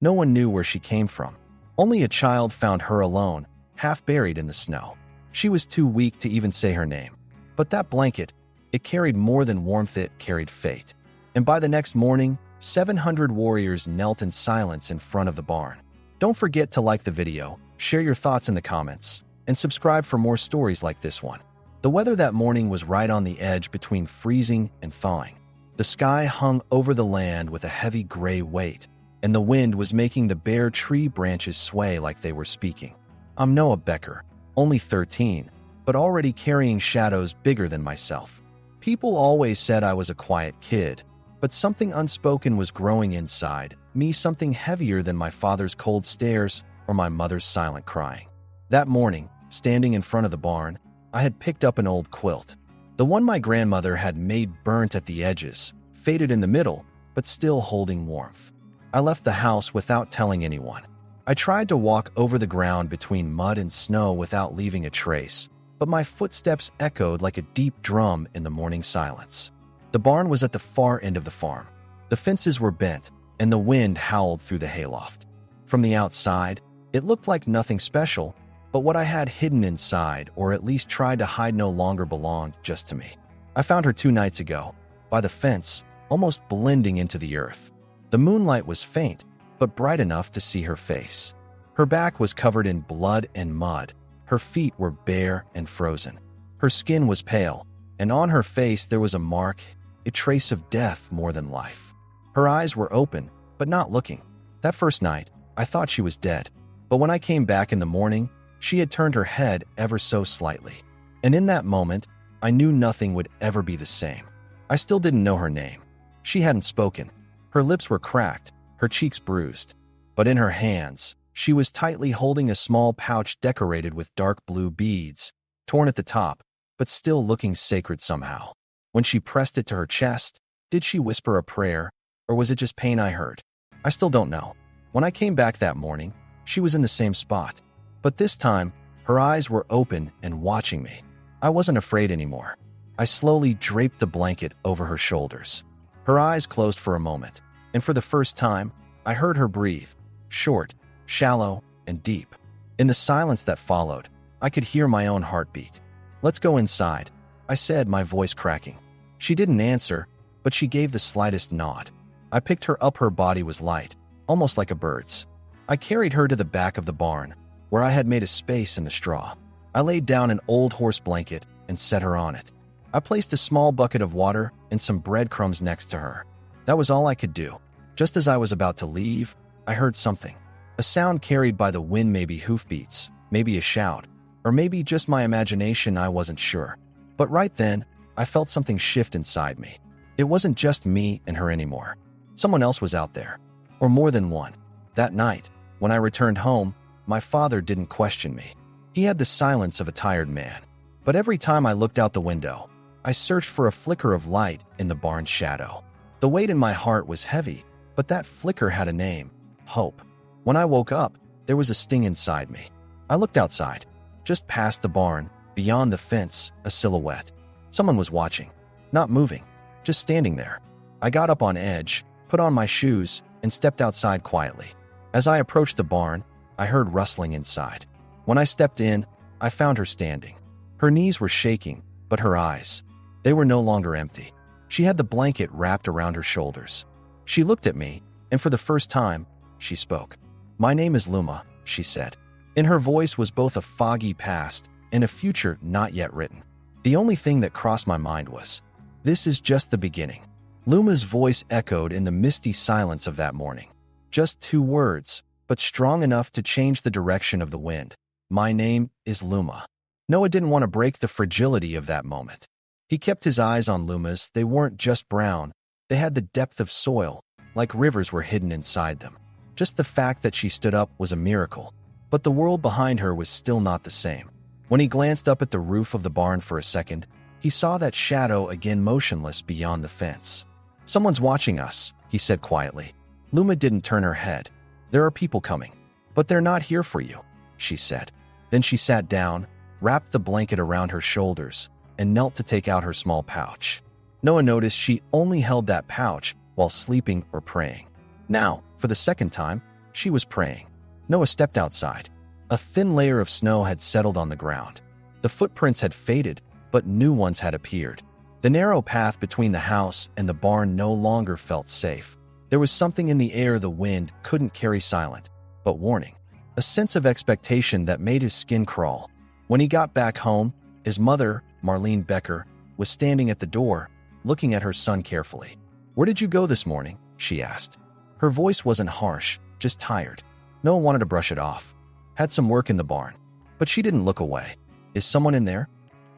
No one knew where she came from. Only a child found her alone, half buried in the snow. She was too weak to even say her name. But that blanket, it carried more than warmth, it carried fate. And by the next morning, 700 warriors knelt in silence in front of the barn. Don't forget to like the video, share your thoughts in the comments, and subscribe for more stories like this one. The weather that morning was right on the edge between freezing and thawing. The sky hung over the land with a heavy gray weight, and the wind was making the bare tree branches sway like they were speaking. I'm Noah Becker, only 13, but already carrying shadows bigger than myself. People always said I was a quiet kid, but something unspoken was growing inside me, something heavier than my father's cold stares or my mother's silent crying. That morning, standing in front of the barn, I had picked up an old quilt. The one my grandmother had made, burnt at the edges, faded in the middle, but still holding warmth. I left the house without telling anyone. I tried to walk over the ground between mud and snow without leaving a trace, but my footsteps echoed like a deep drum in the morning silence. The barn was at the far end of the farm. The fences were bent, and the wind howled through the hayloft. From the outside, it looked like nothing special, but what I had hidden inside, or at least tried to hide, no longer belonged just to me. I found her 2 nights ago, by the fence, almost blending into the earth. The moonlight was faint, but bright enough to see her face. Her back was covered in blood and mud. Her feet were bare and frozen. Her skin was pale, and on her face there was a mark, a trace of death more than life. Her eyes were open, but not looking. That first night, I thought she was dead, but when I came back in the morning, she had turned her head ever so slightly. And in that moment, I knew nothing would ever be the same. I still didn't know her name. She hadn't spoken. Her lips were cracked, her cheeks bruised. But in her hands, she was tightly holding a small pouch decorated with dark blue beads, torn at the top, but still looking sacred somehow. When she pressed it to her chest, did she whisper a prayer, or was it just pain I heard? I still don't know. When I came back that morning, she was in the same spot. But this time, her eyes were open and watching me. I wasn't afraid anymore. I slowly draped the blanket over her shoulders. Her eyes closed for a moment, and for the first time, I heard her breathe, short, shallow, and deep. In the silence that followed, I could hear my own heartbeat. "Let's go inside," I said, my voice cracking. She didn't answer, but she gave the slightest nod. I picked her up. Her body was light, almost like a bird's. I carried her to the back of the barn, where I had made a space in the straw. I laid down an old horse blanket and set her on it. I placed a small bucket of water and some breadcrumbs next to her. That was all I could do. Just as I was about to leave, I heard something. A sound carried by the wind, maybe hoofbeats, maybe a shout, or maybe just my imagination, I wasn't sure. But right then, I felt something shift inside me. It wasn't just me and her anymore. Someone else was out there, or more than one. That night, when I returned home, my father didn't question me. He had the silence of a tired man. But every time I looked out the window, I searched for a flicker of light in the barn's shadow. The weight in my heart was heavy, but that flicker had a name: hope. When I woke up, there was a sting inside me. I looked outside. Just past the barn, beyond the fence, a silhouette. Someone was watching, not moving, just standing there. I got up on edge, put on my shoes, and stepped outside quietly. As I approached the barn, I heard rustling inside. When I stepped in, I found her standing. Her knees were shaking, but her eyes, they were no longer empty. She had the blanket wrapped around her shoulders. She looked at me, and for the first time, she spoke. "My name is Luma," she said. In her voice was both a foggy past and a future not yet written. The only thing that crossed my mind was, "This is just the beginning." Luma's voice echoed in the misty silence of that morning. Just 2 words, but strong enough to change the direction of the wind. "My name is Luma." Noah didn't want to break the fragility of that moment. He kept his eyes on Luma's. They weren't just brown. They had the depth of soil, like rivers were hidden inside them. Just the fact that she stood up was a miracle. But the world behind her was still not the same. When he glanced up at the roof of the barn for a second, he saw that shadow again, motionless beyond the fence. "Someone's watching us," he said quietly. Luma didn't turn her head. "There are people coming, but they're not here for you," she said. Then she sat down, wrapped the blanket around her shoulders, and knelt to take out her small pouch. Noah noticed she only held that pouch while sleeping or praying. Now, for the second time, She was praying. Noah stepped outside. A thin layer of snow had settled on the ground. The footprints had faded, but new ones had appeared. The narrow path between the house and the barn no longer felt safe. There was something in the air the wind couldn't carry silent, but warning. A sense of expectation that made his skin crawl. When he got back home, his mother, Marlene Becker, was standing at the door, looking at her son carefully. "Where did you go this morning?" she asked. Her voice wasn't harsh, just tired. Noah wanted to brush it off. Had some work in the barn. But she didn't look away. "Is someone in there?"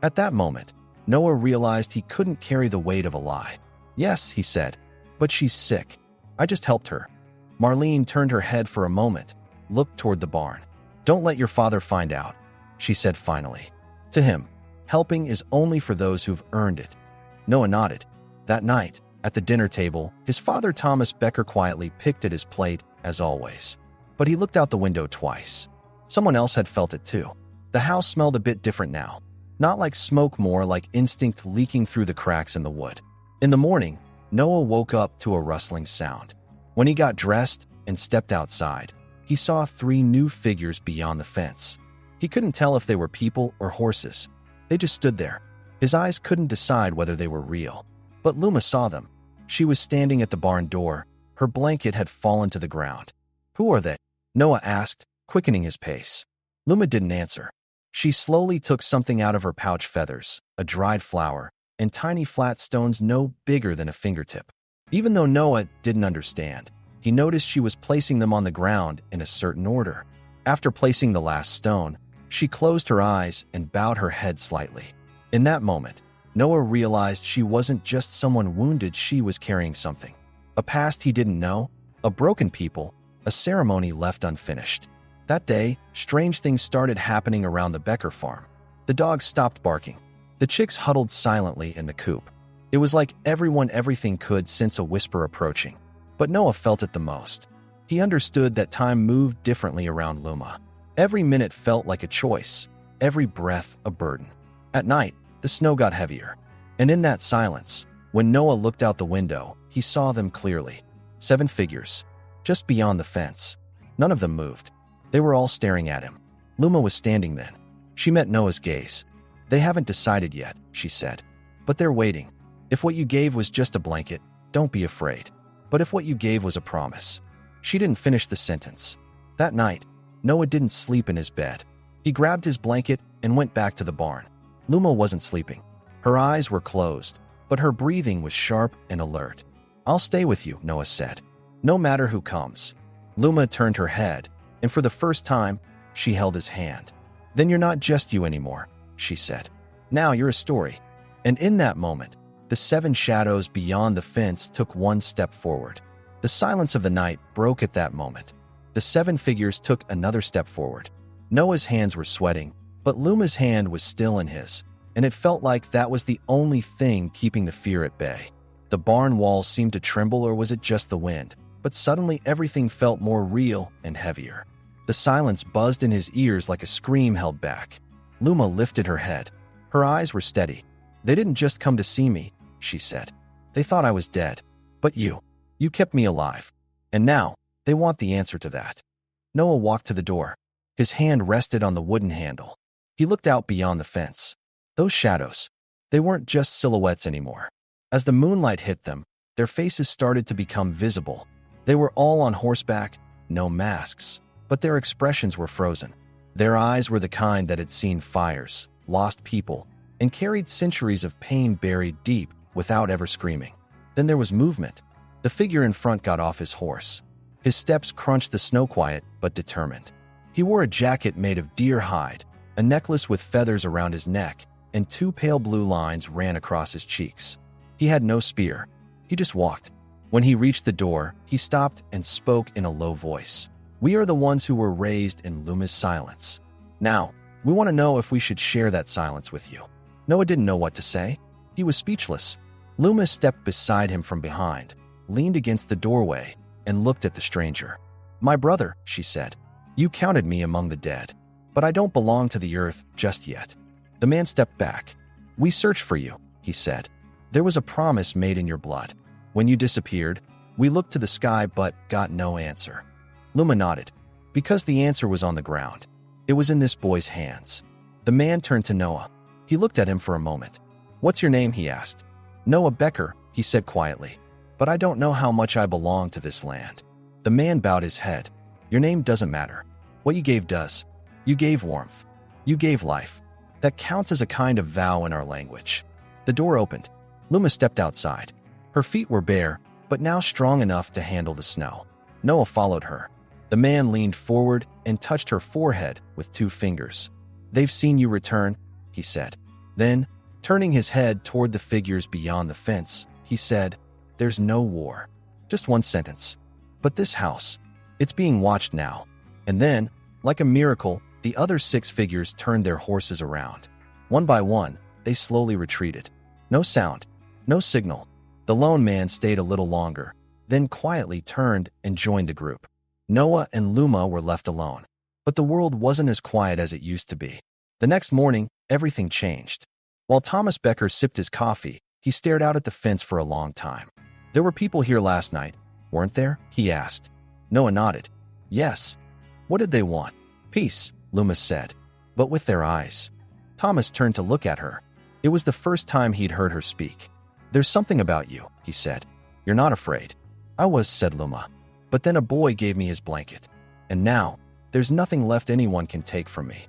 At that moment, Noah realized he couldn't carry the weight of a lie. "Yes," he said, "but she's sick. I just helped her." Marlene turned her head for a moment, looked toward the barn. "Don't let your father find out," she said finally. To him, helping is only for those who've earned it. Noah nodded. That night, at the dinner table, his father Thomas Becker quietly picked at his plate, as always. But he looked out the window twice. Someone else had felt it too. The house smelled a bit different now. Not like smoke, more like instinct leaking through the cracks in the wood. In the morning, Noah woke up to a rustling sound. When he got dressed and stepped outside, he saw 3 new figures beyond the fence. He couldn't tell if they were people or horses. They just stood there. His eyes couldn't decide whether they were real. But Luma saw them. She was standing at the barn door. Her blanket had fallen to the ground. "Who are they?" Noah asked, quickening his pace. Luma didn't answer. She slowly took something out of her pouch, feathers, a dried flower, and tiny flat stones no bigger than a fingertip. Even though Noah didn't understand, he noticed she was placing them on the ground in a certain order. After placing the last stone, she closed her eyes and bowed her head slightly. In that moment, Noah realized she wasn't just someone wounded, she was carrying something. A past he didn't know, a broken people, a ceremony left unfinished. That day, strange things started happening around the Becker farm. The dogs stopped barking. The chicks huddled silently in the coop. It was like everything could sense a whisper approaching. But Noah felt it the most. He understood that time moved differently around Luma. Every minute felt like a choice, every breath a burden. At night, the snow got heavier. And in that silence, when Noah looked out the window, he saw them clearly. 7 figures, just beyond the fence. None of them moved. They were all staring at him. Luma was standing then. She met Noah's gaze. "They haven't decided yet," she said. "But they're waiting. If what you gave was just a blanket, don't be afraid. But if what you gave was a promise." She didn't finish the sentence. That night, Noah didn't sleep in his bed. He grabbed his blanket and went back to the barn. Luma wasn't sleeping. Her eyes were closed, but her breathing was sharp and alert. "I'll stay with you," Noah said. "No matter who comes." Luma turned her head, and for the first time, she held his hand. "Then you're not just you anymore," she said. "Now you're a story." And in that moment, the 7 shadows beyond the fence took one step forward. The silence of the night broke at that moment. The 7 figures took another step forward. Noah's hands were sweating, but Luma's hand was still in his, and it felt like that was the only thing keeping the fear at bay. The barn walls seemed to tremble, or was it just the wind? But suddenly everything felt more real and heavier. The silence buzzed in his ears like a scream held back. Luma lifted her head. Her eyes were steady. "They didn't just come to see me," she said. "They thought I was dead. But you kept me alive. And now, they want the answer to that." Noah walked to the door. His hand rested on the wooden handle. He looked out beyond the fence. Those shadows, they weren't just silhouettes anymore. As the moonlight hit them, their faces started to become visible. They were all on horseback, no masks, but their expressions were frozen. Their eyes were the kind that had seen fires, lost people, and carried centuries of pain buried deep without ever screaming. Then there was movement. The figure in front got off his horse. His steps crunched the snow, quiet but determined. He wore a jacket made of deer hide, a necklace with feathers around his neck, and 2 pale blue lines ran across his cheeks. He had no spear. He just walked. When he reached the door, he stopped and spoke in a low voice. "We are the ones who were raised in Luma's silence. Now, we want to know if we should share that silence with you." Noah didn't know what to say. He was speechless. Luma stepped beside him from behind, leaned against the doorway, and looked at the stranger. "My brother," she said, "you counted me among the dead, but I don't belong to the earth just yet." The man stepped back. "We searched for you," he said. "There was a promise made in your blood. When you disappeared, we looked to the sky but got no answer. Luma nodded, because the answer was on the ground. It was in this boy's hands. The man turned to Noah. He looked at him for a moment. "What's your name?" he asked. "Noah Becker," he said quietly. "But I don't know how much I belong to this land." The man bowed his head. "Your name doesn't matter. What you gave does. You gave warmth. You gave life. That counts as a kind of vow in our language." The door opened. Luma stepped outside. Her feet were bare, but now strong enough to handle the snow. Noah followed her. The man leaned forward and touched her forehead with 2 fingers. "They've seen you return," he said. Then, turning his head toward the figures beyond the fence, he said, "There's no war." Just one sentence. "But this house, it's being watched now." And then, like a miracle, the other 6 figures turned their horses around. One by one, they slowly retreated. No sound, no signal. The lone man stayed a little longer, then quietly turned and joined the group. Noah and Luma were left alone. But the world wasn't as quiet as it used to be. The next morning, everything changed. While Thomas Becker sipped his coffee, he stared out at the fence for a long time. "There were people here last night, weren't there?" he asked. Noah nodded. "Yes." "What did they want?" "Peace," Luma said, "but with their eyes." Thomas turned to look at her. It was the first time he'd heard her speak. "There's something about you," he said. "You're not afraid." "I was," said Luma. "But then a boy gave me his blanket. And now, there's nothing left anyone can take from me."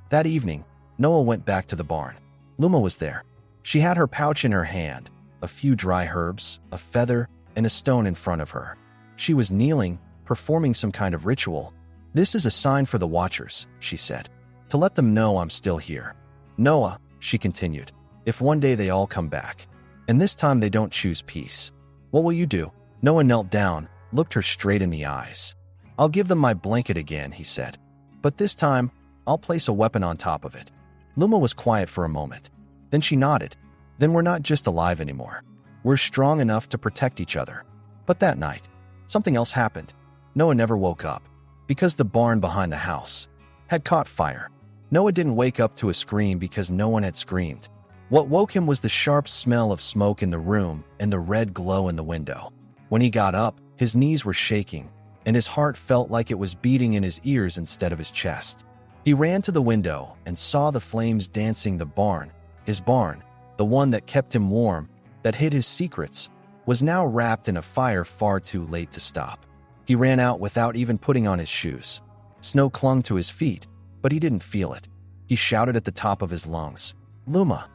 That evening, Noah went back to the barn. Luma was there. She had her pouch in her hand, a few dry herbs, a feather, and a stone in front of her. She was kneeling, performing some kind of ritual. "This is a sign for the watchers," she said, "to let them know I'm still here. Noah," she continued, "if one day they all come back, and this time they don't choose peace, what will you do?" Noah knelt down, looked her straight in the eyes. "I'll give them my blanket again," he said. "But this time, I'll place a weapon on top of it." Luma was quiet for a moment. Then she nodded. "Then we're not just alive anymore. We're strong enough to protect each other." But that night, something else happened. Noah never woke up, because the barn behind the house had caught fire. Noah didn't wake up to a scream because no one had screamed. What woke him was the sharp smell of smoke in the room and the red glow in the window. When he got up, his knees were shaking, and his heart felt like it was beating in his ears instead of his chest. He ran to the window and saw the flames dancing. The barn, his barn, the one that kept him warm, that hid his secrets, was now wrapped in a fire far too late to stop. He ran out without even putting on his shoes. Snow clung to his feet, but he didn't feel it. He shouted at the top of his lungs, "Luma!"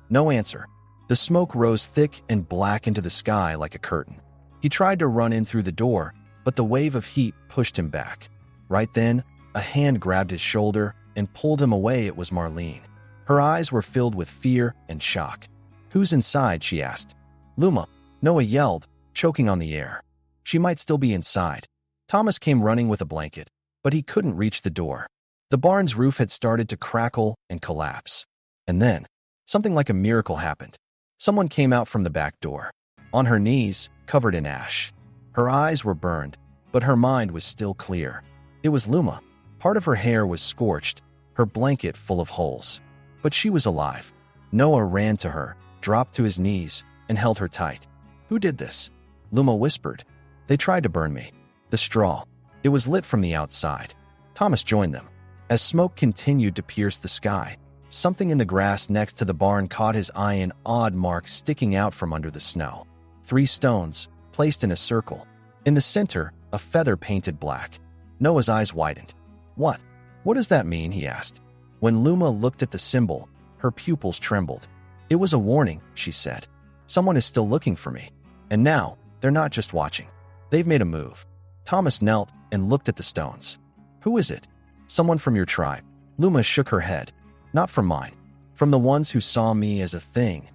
No answer. The smoke rose thick and black into the sky like a curtain. He tried to run in through the door, but the wave of heat pushed him back. Right then, a hand grabbed his shoulder and pulled him away. It was Marlene. Her eyes were filled with fear and shock. "Who's inside?" she asked. "Luma," Noah yelled, choking on the air. "She might still be inside." Thomas came running with a blanket, but he couldn't reach the door. The barn's roof had started to crackle and collapse. And then, something like a miracle happened. Someone came out from the back door, on her knees, covered in ash. Her eyes were burned, but her mind was still clear. It was Luma. Part of her hair was scorched, her blanket full of holes. But she was alive. Noah ran to her, dropped to his knees, and held her tight. "Who did this?" Luma whispered. "They tried to burn me." The straw. It was lit from the outside. Thomas joined them. As smoke continued to pierce the sky, something in the grass next to the barn caught his eye, an odd mark sticking out from under the snow. 3 stones, placed in a circle. In the center, a feather painted black. Noah's eyes widened. "What? What does that mean?" he asked. When Luma looked at the symbol, her pupils trembled. "It was a warning," she said. "Someone is still looking for me. And now, they're not just watching. They've made a move." Thomas knelt and looked at the stones. "Who is it?" "Someone from your tribe." Luma shook her head. "Not from mine. From the ones who saw me as a thing.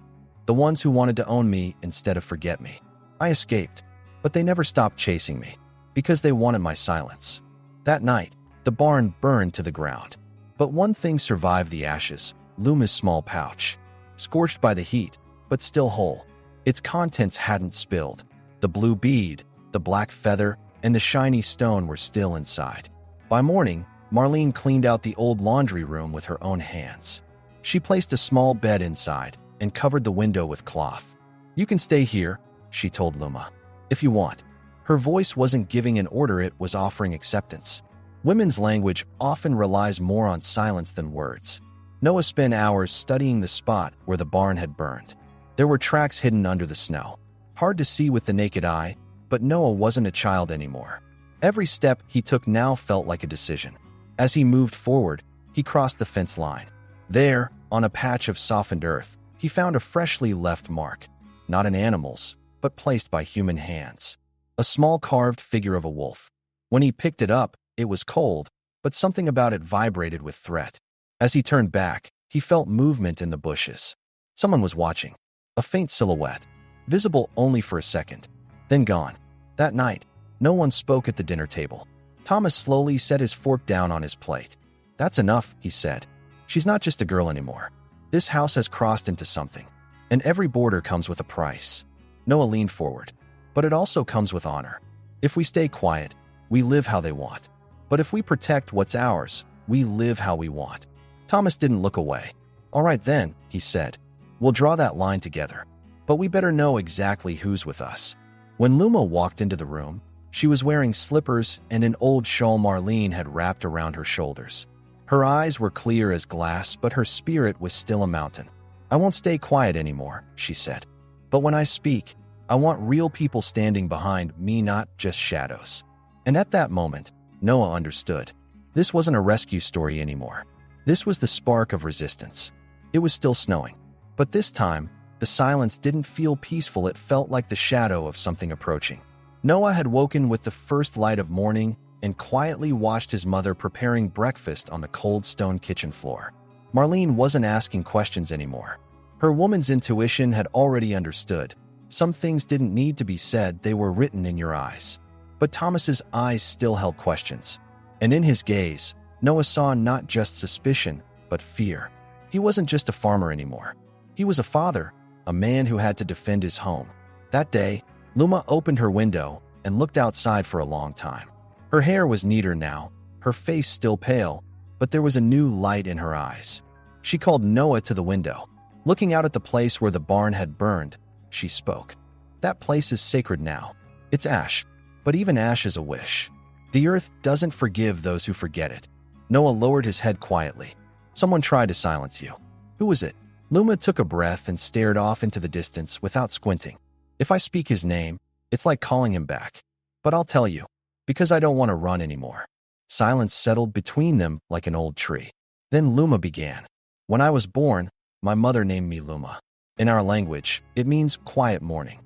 The ones who wanted to own me instead of forget me. I escaped, but they never stopped chasing me, because they wanted my silence." That night, the barn burned to the ground. But one thing survived the ashes, Luma's small pouch. Scorched by the heat, but still whole. Its contents hadn't spilled. The blue bead, the black feather, and the shiny stone were still inside. By morning, Marlene cleaned out the old laundry room with her own hands. She placed a small bed inside and covered the window with cloth. "You can stay here," she told Luma, "if you want. Her voice wasn't giving an order, it was offering acceptance. Women's language often relies more on silence than words. Noah spent hours studying the spot where the barn had burned. There were tracks hidden under the snow. Hard to see with the naked eye, but Noah wasn't a child anymore. Every step he took now felt like a decision. As he moved forward, he crossed the fence line. There, on a patch of softened earth, he found a freshly left mark. Not an animal's, but placed by human hands. A small carved figure of a wolf. When he picked it up, it was cold, but something about it vibrated with threat. As he turned back, he felt movement in the bushes. Someone was watching. A faint silhouette, visible only for a second, then gone. That night, no one spoke at the dinner table. Thomas slowly set his fork down on his plate. "That's enough," he said. "She's not just a girl anymore. This house has crossed into something. And every border comes with a price." Noah leaned forward. "But it also comes with honor. If we stay quiet, we live how they want. But if we protect what's ours, we live how we want." Thomas didn't look away. "All right then," he said. "We'll draw that line together. But we better know exactly who's with us." When Luma walked into the room, she was wearing slippers and an old shawl Marlene had wrapped around her shoulders. Her eyes were clear as glass, but her spirit was still a mountain. "I won't stay quiet anymore," she said. "But when I speak, I want real people standing behind me, not just shadows." And at that moment, Noah understood. This wasn't a rescue story anymore. This was the spark of resistance. It was still snowing. But this time, the silence didn't feel peaceful, it felt like the shadow of something approaching. Noah had woken with the first light of morning and quietly watched his mother preparing breakfast on the cold stone kitchen floor. Marlene wasn't asking questions anymore. Her woman's intuition had already understood. Some things didn't need to be said, they were written in your eyes. But Thomas's eyes still held questions. And in his gaze, Noah saw not just suspicion, but fear. He wasn't just a farmer anymore. He was a father, a man who had to defend his home. That day, Luma opened her window and looked outside for a long time. Her hair was neater now, her face still pale, but there was a new light in her eyes. She called Noah to the window. Looking out at the place where the barn had burned, she spoke. "That place is sacred now. It's ash, but even ash is a wish. The earth doesn't forgive those who forget it." Noah lowered his head quietly. "Someone tried to silence you. Who was it?" Luma took a breath and stared off into the distance without squinting. "If I speak his name, it's like calling him back. But I'll tell you, because I don't want to run anymore." Silence settled between them like an old tree. Then Luma began. "When I was born, my mother named me Luma. In our language, it means quiet morning.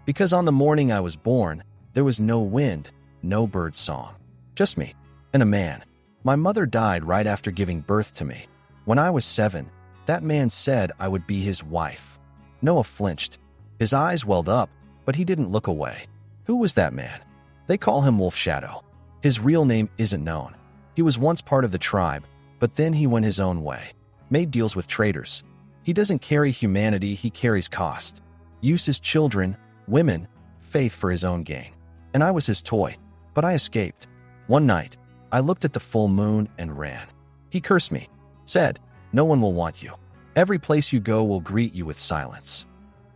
Because on the morning I was born, there was no wind, no bird song. Just me, and a man. My mother died right after giving birth to me. When I was 7, that man said I would be his wife." Noah flinched. His eyes welled up, but he didn't look away. "Who was that man?" "They call him Wolf Shadow. His real name isn't known. He was once part of the tribe, but then he went his own way. Made deals with traders. He doesn't carry humanity, he carries cost. Uses children, women, faith for his own gain. And I was his toy, but I escaped. One night, I looked at the full moon and ran. He cursed me, said, 'No one will want you. Every place you go will greet you with silence.'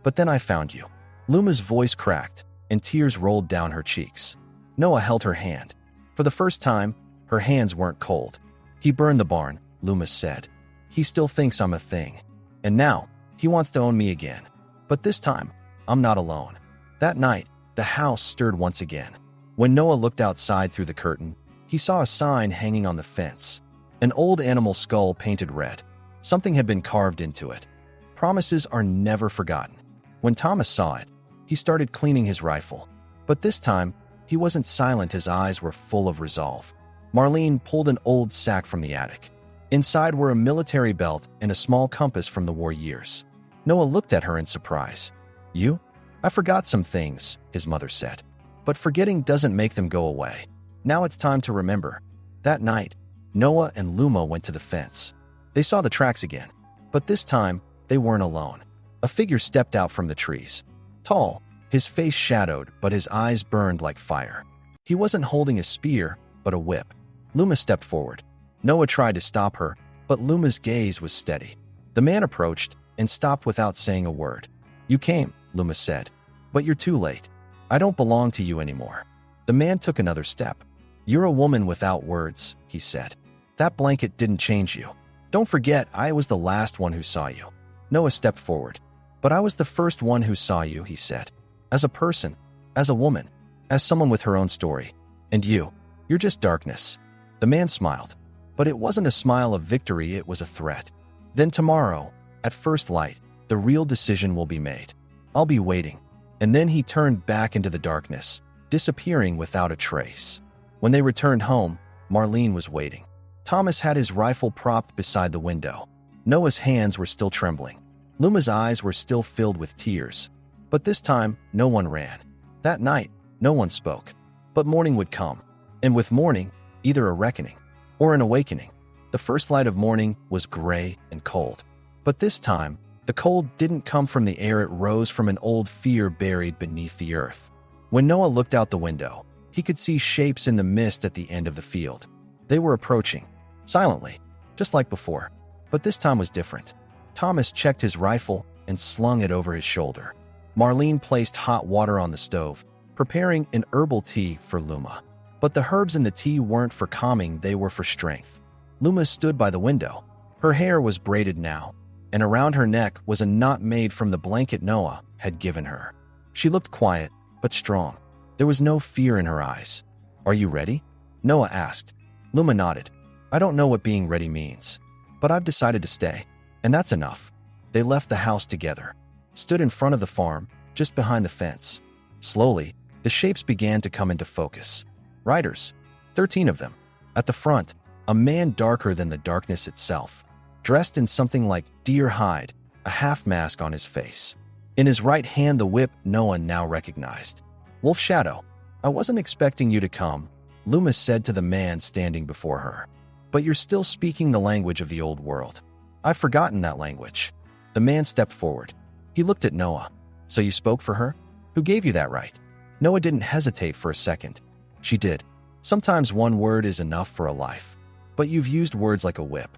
But then I found you." Luma's voice cracked, and tears rolled down her cheeks. Noah held her hand. For the first time, her hands weren't cold. "He burned the barn," Luma said. "He still thinks I'm a thing. And now, he wants to own me again. But this time, I'm not alone." That night, the house stirred once again. When Noah looked outside through the curtain, he saw a sign hanging on the fence. An old animal skull painted red. Something had been carved into it. Promises are never forgotten. When Thomas saw it, he started cleaning his rifle. But this time, he wasn't silent, his eyes were full of resolve. Marlene pulled an old sack from the attic. Inside were a military belt and a small compass from the war years. Noah looked at her in surprise. "You? I forgot some things," his mother said. "But forgetting doesn't make them go away. Now it's time to remember." That night, Noah and Luma went to the fence. They saw the tracks again, but this time, they weren't alone. A figure stepped out from the trees. Tall, his face shadowed, but his eyes burned like fire. He wasn't holding a spear, but a whip. Luma stepped forward. Noah tried to stop her, but Luma's gaze was steady. The man approached and stopped without saying a word. "You came," Luma said, "but you're too late. I don't belong to you anymore." The man took another step. "You're a woman without words," he said. "That blanket didn't change you. Don't forget, I was the last one who saw you." Noah stepped forward. "But I was the first one who saw you," he said. "As a person, as a woman, as someone with her own story. And you're just darkness." The man smiled. But it wasn't a smile of victory, it was a threat. "Then tomorrow, at first light, the real decision will be made. I'll be waiting." And then he turned back into the darkness, disappearing without a trace. When they returned home, Marlene was waiting. Thomas had his rifle propped beside the window. Noah's hands were still trembling. Luma's eyes were still filled with tears. But this time, no one ran. That night, no one spoke. But morning would come. And with morning, either a reckoning or an awakening. The first light of morning was gray and cold. But this time, the cold didn't come from the air, it rose from an old fear buried beneath the earth. When Noah looked out the window, he could see shapes in the mist at the end of the field. They were approaching, silently, just like before. But this time was different. Thomas checked his rifle and slung it over his shoulder. Marlene placed hot water on the stove, preparing an herbal tea for Luma. But the herbs in the tea weren't for calming, they were for strength. Luma stood by the window. Her hair was braided now, and around her neck was a knot made from the blanket Noah had given her. She looked quiet, but strong. There was no fear in her eyes. "Are you ready?" Noah asked. Luma nodded. "I don't know what being ready means, but I've decided to stay, and that's enough." They left the house together, stood in front of the farm, just behind the fence. Slowly, the shapes began to come into focus. Riders, 13 of them. At the front, a man darker than the darkness itself, dressed in something like deer hide, a half mask on his face. In his right hand, the whip Noah now recognized. "Wolf Shadow, I wasn't expecting you to come," Luma said to the man standing before her. "But you're still speaking the language of the old world." "I've forgotten that language." The man stepped forward. He looked at Noah. "So you spoke for her? Who gave you that right?" Noah didn't hesitate for a second. "She did. Sometimes one word is enough for a life. But you've used words like a whip."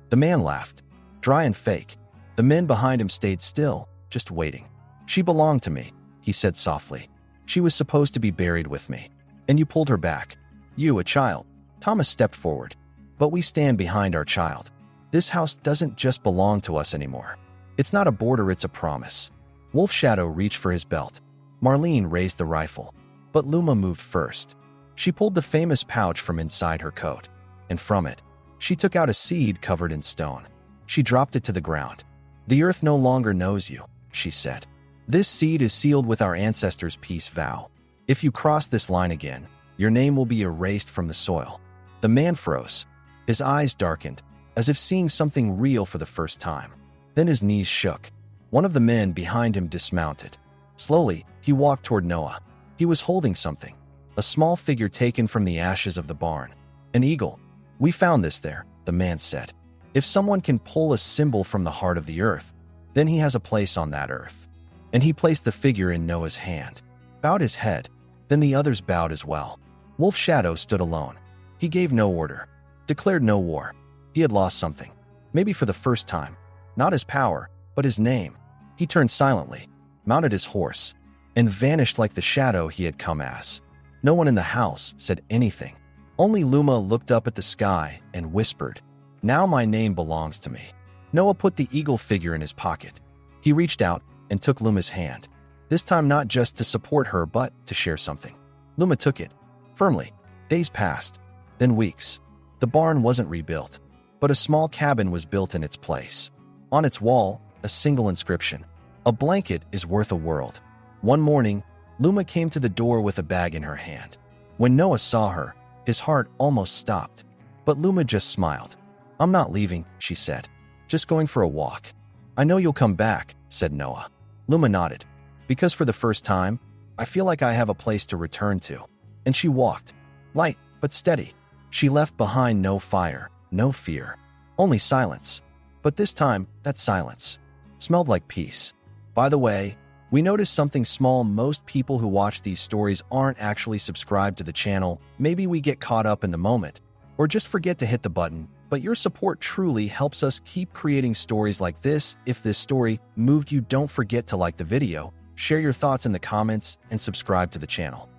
The man laughed, dry and fake. The men behind him stayed still, just waiting. "She belonged to me," he said softly. "She was supposed to be buried with me. And you pulled her back. You, a child." Thomas stepped forward. "But we stand behind our child. This house doesn't just belong to us anymore. It's not a border, it's a promise." Wolf Shadow reached for his belt. Marlene raised the rifle. But Luma moved first. She pulled the famous pouch from inside her coat. And from it, she took out a seed covered in stone. She dropped it to the ground. "The earth no longer knows you," she said. "This seed is sealed with our ancestors' peace vow. If you cross this line again, your name will be erased from the soil." The man froze. His eyes darkened, as if seeing something real for the first time. Then his knees shook. One of the men behind him dismounted. Slowly, he walked toward Noah. He was holding something, a small figure taken from the ashes of the barn. "An eagle. We found this there," the man said. "If someone can pull a symbol from the heart of the earth, then he has a place on that earth." And he placed the figure in Noah's hand, bowed his head. Then the others bowed as well. Wolf Shadow stood alone. He gave no order, declared no war. He had lost something, maybe for the first time. Not his power, but his name. He turned silently, mounted his horse, and vanished like the shadow he had come as. No one in the house said anything. Only Luma looked up at the sky and whispered, "Now my name belongs to me." Noah put the eagle figure in his pocket. He reached out and took Luma's hand, this time not just to support her but to share something. Luma took it, firmly. Days passed, then weeks. The barn wasn't rebuilt, but a small cabin was built in its place. On its wall, a single inscription: "A blanket is worth a world." One morning, Luma came to the door with a bag in her hand. When Noah saw her, his heart almost stopped. But Luma just smiled. "I'm not leaving," she said. "Just going for a walk." "I know you'll come back," said Noah. Luma nodded. "Because for the first time, I feel like I have a place to return to." And she walked, light but steady. She left behind no fire, no fear, only silence. But this time, that silence smelled like peace. By the way, we noticed something small. Most people who watch these stories aren't actually subscribed to the channel. Maybe we get caught up in the moment, or just forget to hit the button. But your support truly helps us keep creating stories like this. If this story moved you, don't forget to like the video, share your thoughts in the comments, and subscribe to the channel.